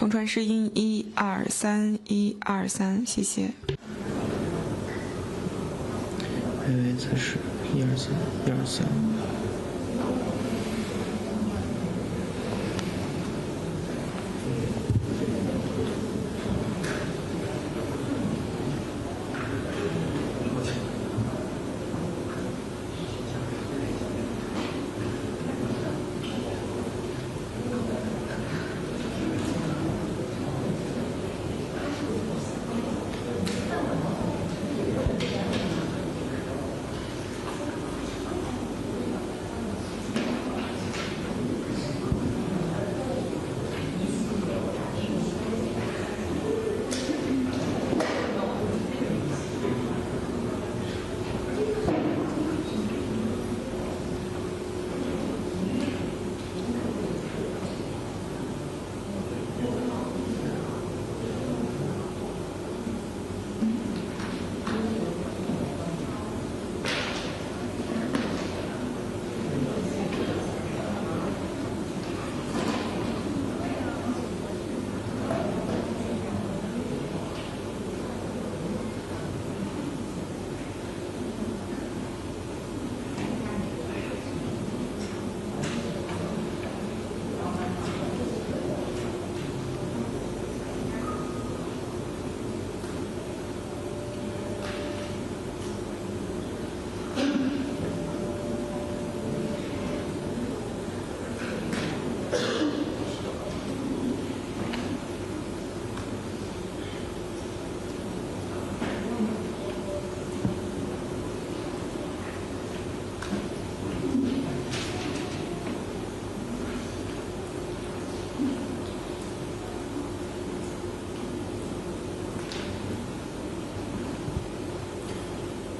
同传试音123，123，谢谢。微微姿势123，123。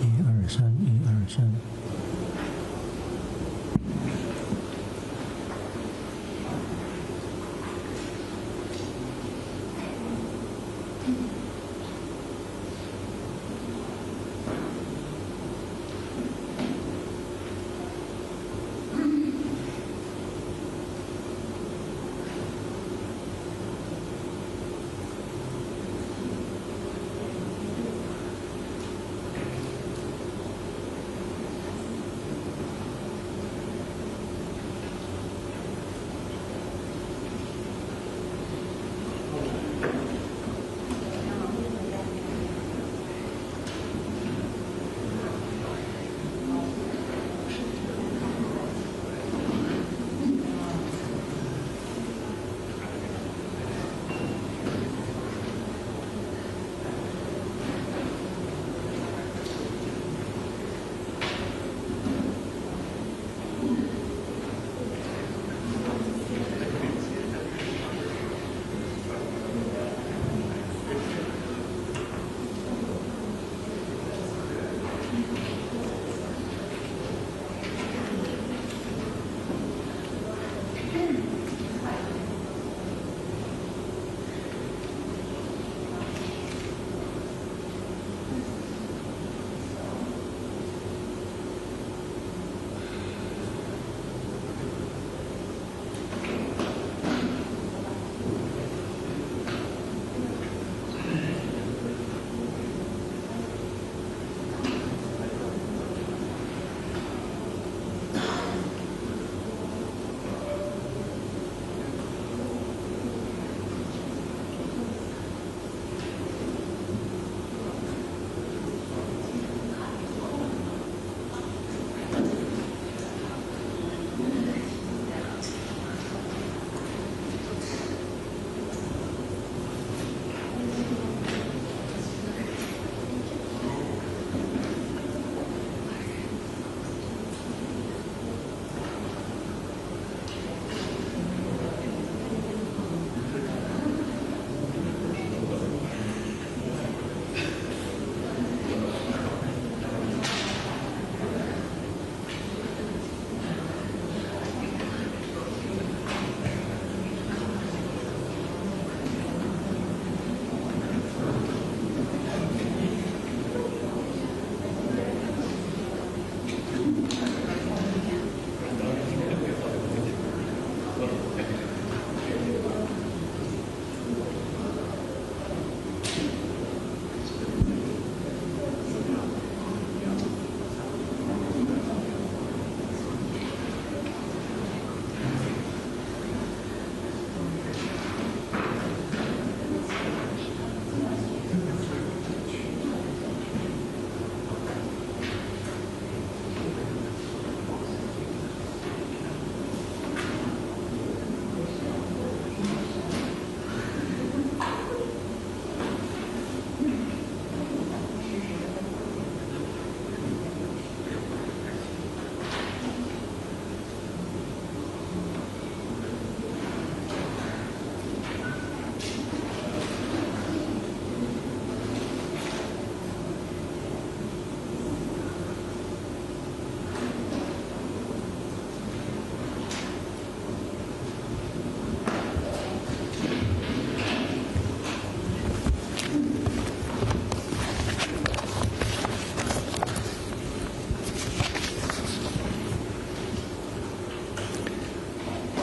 123，123。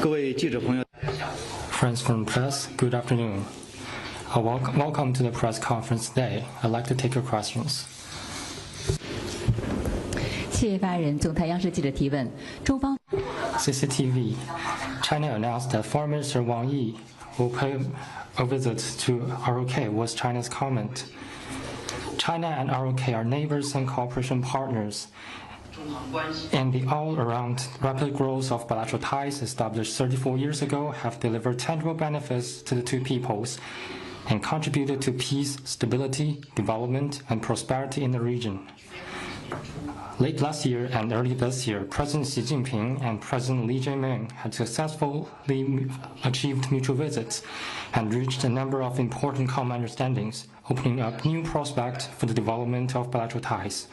各位记者朋友 Friends from press, good afternoon. Welcome to the press conference today. I'd like to take your questions. 谢谢发言人。总台央视记者提问：中方 CCTV. China announced that Foreign Minister Wang Yi will pay a visit to ROK, was China's comment. China and ROK are neighbors and cooperation partners, and the all-around rapid growth of bilateral ties established 34 years ago have delivered tangible benefits to the two peoples and contributed to peace, stability, development, and prosperity in the region. Late last year and early this year, President Xi Jinping and President Li Jae-myung had successfully achieved mutual visits and reached a number of important common understandings, opening up new prospects for the development of bilateral ties.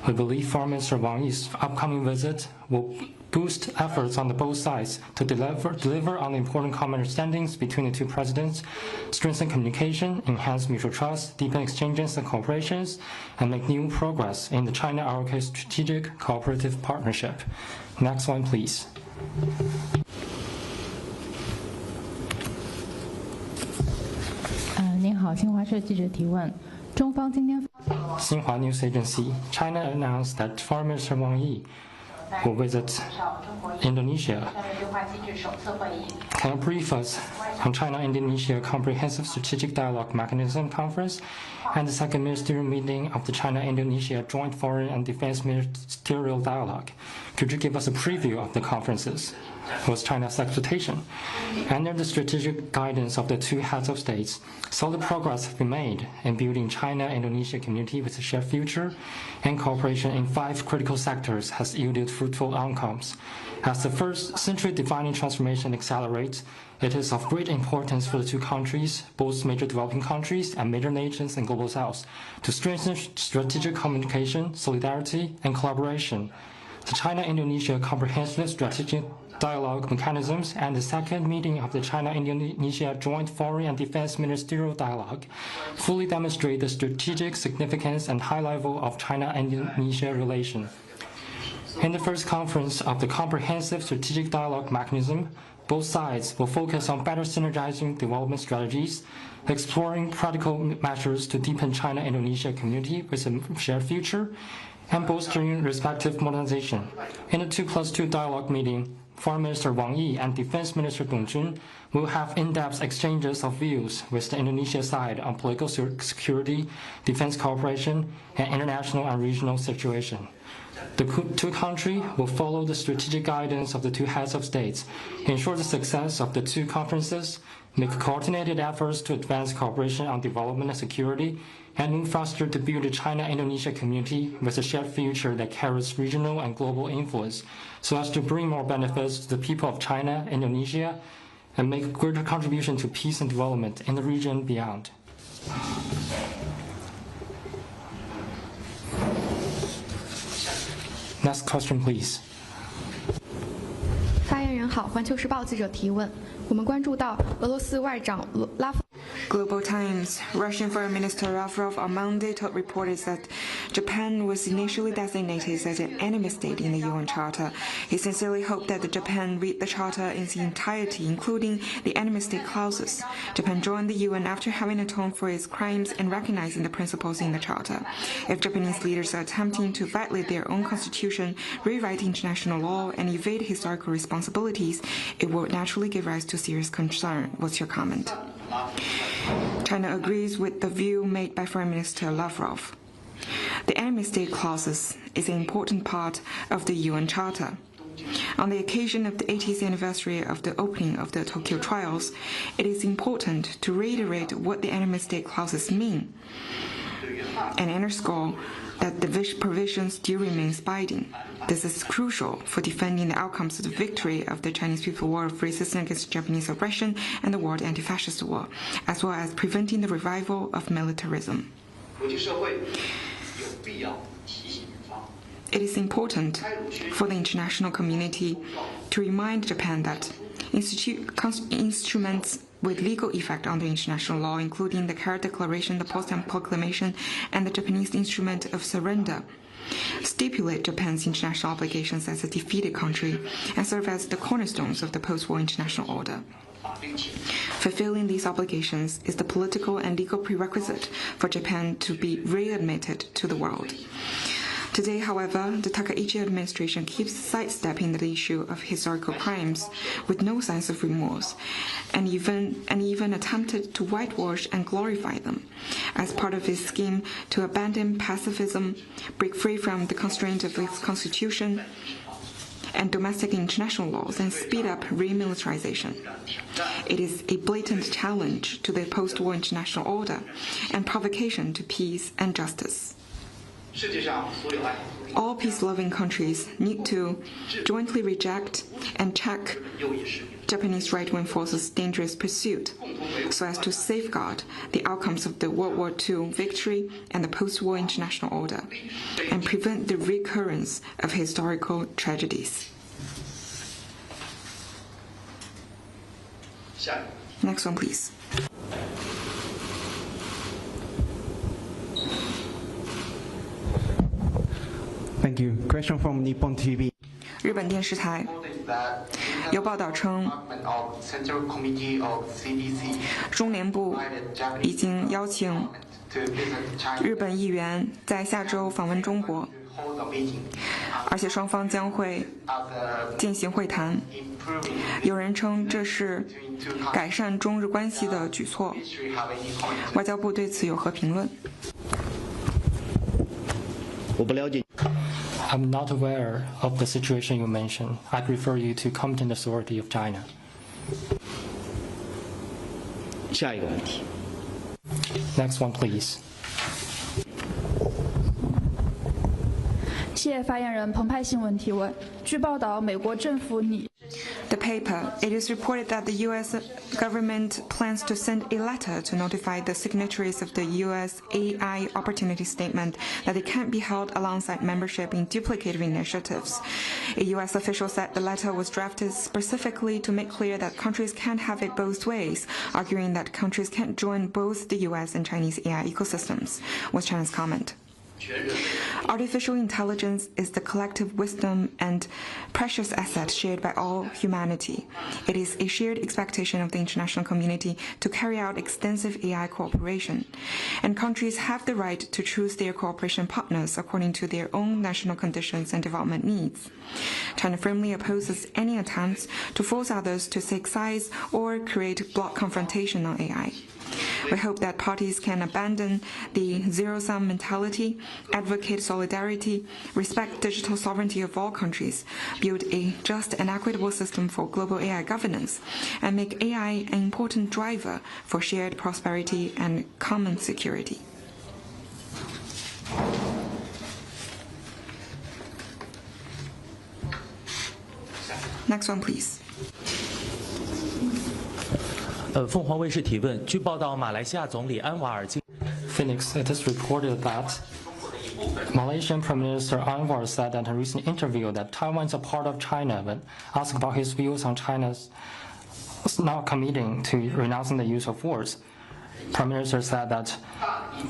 We believe Foreign Minister Wang Yi's upcoming visit will boost efforts on both sides to deliver on the important common understandings between the two presidents, strengthen communication, enhance mutual trust, deepen exchanges and cooperations, and make new progress in the China-ROK strategic cooperative partnership. Next one, please. 您好，新华社记者提问：中方今天 Xinhua News Agency. China announced that Foreign Minister Wang Yi will visit Indonesia. Can you brief us on China-Indonesia Comprehensive Strategic Dialogue Mechanism Conference and the second ministerial meeting of the China-Indonesia Joint Foreign and Defense Ministerial Dialogue? Could you give us a preview of the conferences? Was China's expectation? Under the strategic guidance of the two heads of states, solid progress has been made in building China-Indonesia community with a shared future, and cooperation in 5 critical sectors has yielded fruitful outcomes. As the first century-defining transformation accelerates, it is of great importance for the two countries, both major developing countries and major nations in Global South, to strengthen strategic communication, solidarity, and collaboration. The China-Indonesia Comprehensive Strategic Dialogue Mechanisms and the second meeting of the China-Indonesia Joint Foreign and Defense Ministerial Dialogue fully demonstrate the strategic significance and high level of China-Indonesia relations. In the first conference of the Comprehensive Strategic Dialogue Mechanism, both sides will focus on better synergizing development strategies, exploring practical measures to deepen China-Indonesia community with a shared future, and bolstering respective modernization. In the 2+2 dialogue meeting, Foreign Minister Wang Yi and Defense Minister Dong Jun will have in-depth exchanges of views with the Indonesia side on political security, defense cooperation, and international and regional situation. The two countries will follow the strategic guidance of the two heads of states, ensure the success of the two conferences, make coordinated efforts to advance cooperation on development and security, and move faster to build a China-Indonesia community with a shared future that carries regional and global influence, so as to bring more benefits to the people of China, Indonesia, and make a greater contribution to peace and development in the region and beyond. Next question, please. 发言人好，环球时报记者提问：我们关注到俄罗斯外长拉夫。 Global Times, Russian Foreign Minister Lavrov on Monday reported that Japan was initially designated as an enemy state in the UN Charter. He sincerely hoped that Japan read the Charter in its entirety, including the enemy state clauses. Japan joined the UN after having atoned for its crimes and recognizing the principles in the Charter. If Japanese leaders are attempting to violate their own constitution, rewrite international law, and evade historical responsibilities, it will naturally give rise to serious concern. What's your comment? China agrees with the view made by Foreign Minister Lavrov. The enemy state clauses is an important part of the UN Charter. On the occasion of the 80th anniversary of the opening of the Tokyo trials, it is important to reiterate what the enemy state clauses mean and underscore that the provisions still remain binding. This is crucial for defending the outcomes of the victory of the Chinese People's War of resistance against Japanese aggression and the World Anti-Fascist War, as well as preventing the revival of militarism. It is important for the international community to remind Japan that instruments with legal effect under international law, including the Carrot Declaration, the Potsdam Proclamation, and the Japanese Instrument of Surrender, stipulate Japan's international obligations as a defeated country, and serve as the cornerstones of the post-war international order. Fulfilling these obligations is the political and legal prerequisite for Japan to be readmitted to the world. Today, however, the Takaichi administration keeps sidestepping the issue of historical crimes with no sense of remorse, and even attempted to whitewash and glorify them as part of its scheme to abandon pacifism, break free from the constraint of its constitution and domestic international laws, and speed up remilitarization. It is a blatant challenge to the post-war international order and provocation to peace and justice. All peace-loving countries need to jointly reject and check Japanese right-wing forces' dangerous pursuit so as to safeguard the outcomes of the World War II victory and the post-war international order, and prevent the recurrence of historical tragedies. Next one, please. Thank you. Question from Nippon TV. 日本电视台有报道称，中联部已经邀请日本议员在下周访问中国，而且双方将会进行会谈。有人称这是改善中日关系的举措。外交部对此有何评论？我不了解。 I'm not aware of the situation you mentioned. I'd refer you to competent authority of China. 下一个问题。 Next one, please. 谢发言人澎湃新闻提问。据报道，美国政府拟 The paper, it is reported that the U.S. government plans to send a letter to notify the signatories of the U.S. AI Opportunity Statement that it can't be held alongside membership in duplicative initiatives. A U.S. official said the letter was drafted specifically to make clear that countries can't have it both ways, arguing that countries can't join both the U.S. and Chinese AI ecosystems, was China's comment. Artificial intelligence is the collective wisdom and precious asset shared by all humanity. It is a shared expectation of the international community to carry out extensive AI cooperation, and countries have the right to choose their cooperation partners according to their own national conditions and development needs. China firmly opposes any attempts to force others to take sides or create bloc confrontation on AI. We hope that parties can abandon the zero-sum mentality, advocate solidarity, respect digital sovereignty of all countries, build a just and equitable system for global AI governance, and make AI an important driver for shared prosperity and common security. Next one, please. 凤凰卫视提问：据报道，马来西亚总理安瓦尔今 Phoenix, it is reported that Malaysian Prime Minister Anwar said at a recent interview that Taiwan is a part of China. When asked about his views on China's not committing to renouncing the use of force, Prime Minister said that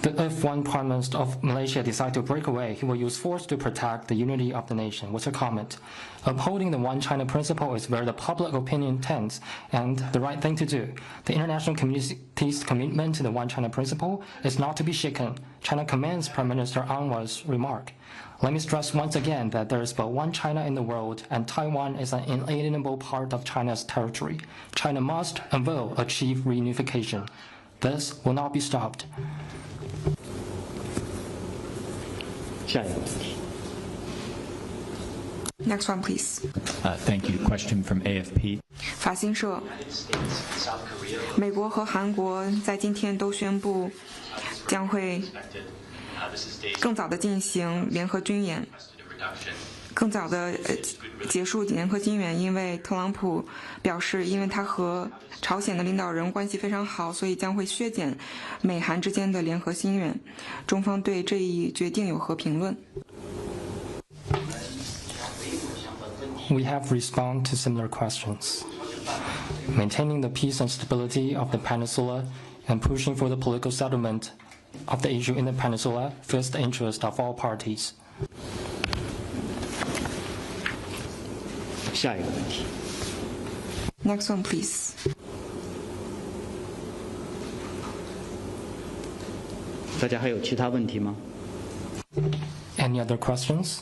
if one Prime Minister of Malaysia decides to break away, he will use force to protect the unity of the nation. What's your comment? Upholding the One China principle is where the public opinion tends and the right thing to do. The international community's commitment to the One China principle is not to be shaken. China commends Prime Minister Anwar's remark. Let me stress once again that there is but one China in the world, and Taiwan is an inalienable part of China's territory. China must and will achieve reunification. This will not be stopped. 下一个问题。 Next one, please. Thank you. Question from AFP. 法新社，美国和韩国在今天都宣布将会更早的进行联合军演，更早的结束联合军演，因为特朗普表示，因为他和朝鲜的领导人关系非常好，所以将会削减美韩之间的联合军演。中方对这一决定有何评论？ We have responded to similar questions. Maintaining the peace and stability of the peninsula and pushing for the political settlement of the issue in the peninsula fills the interest of all parties. 下一个问题。 Next one, please. 大家还有其他问题吗？ Any other questions?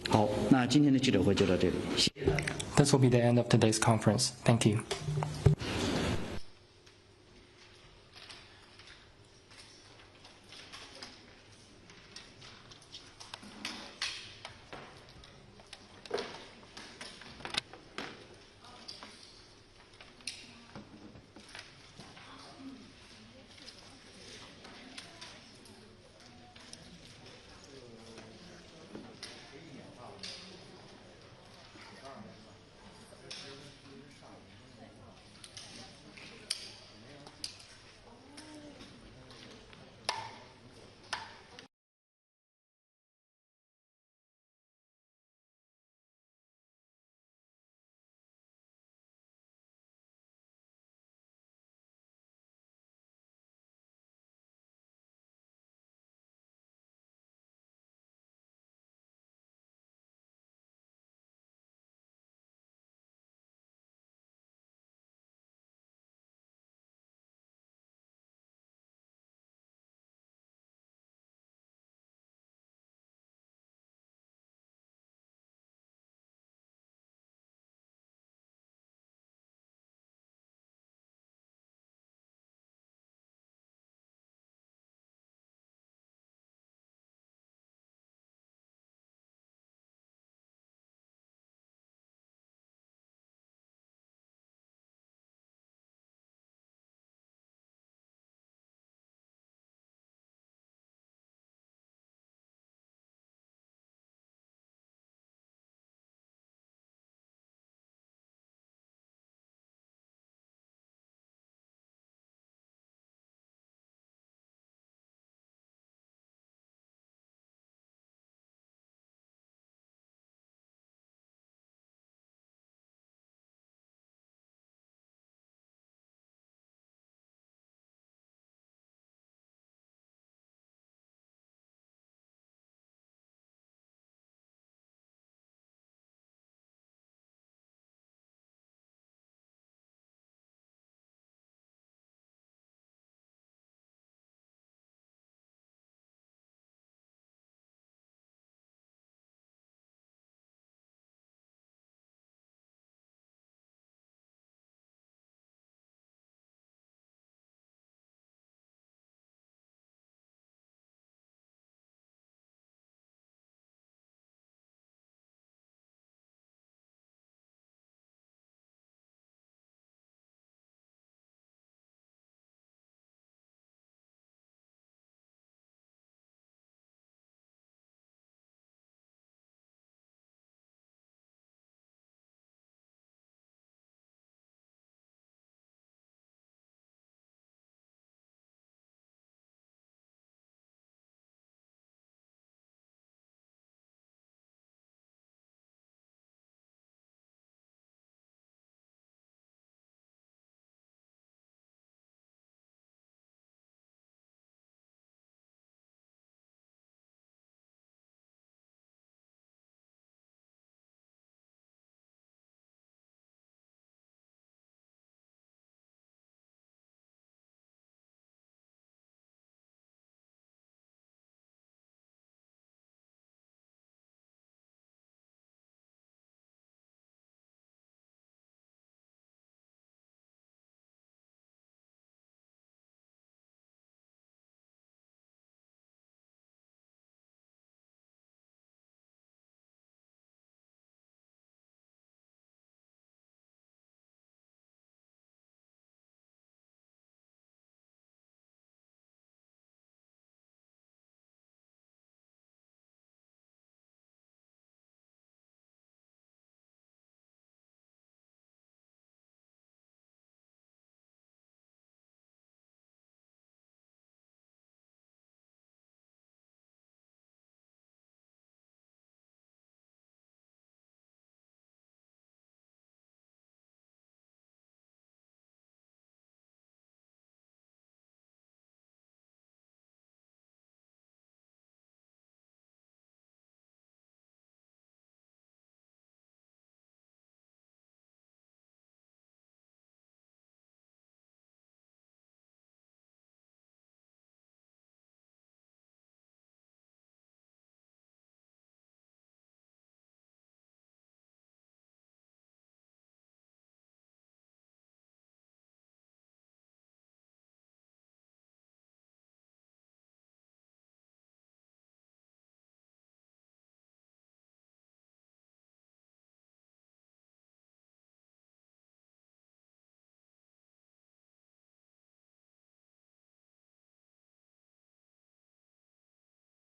好，那今天的记者会就到这里，谢谢大家。 This will be the end of today's conference. Thank you.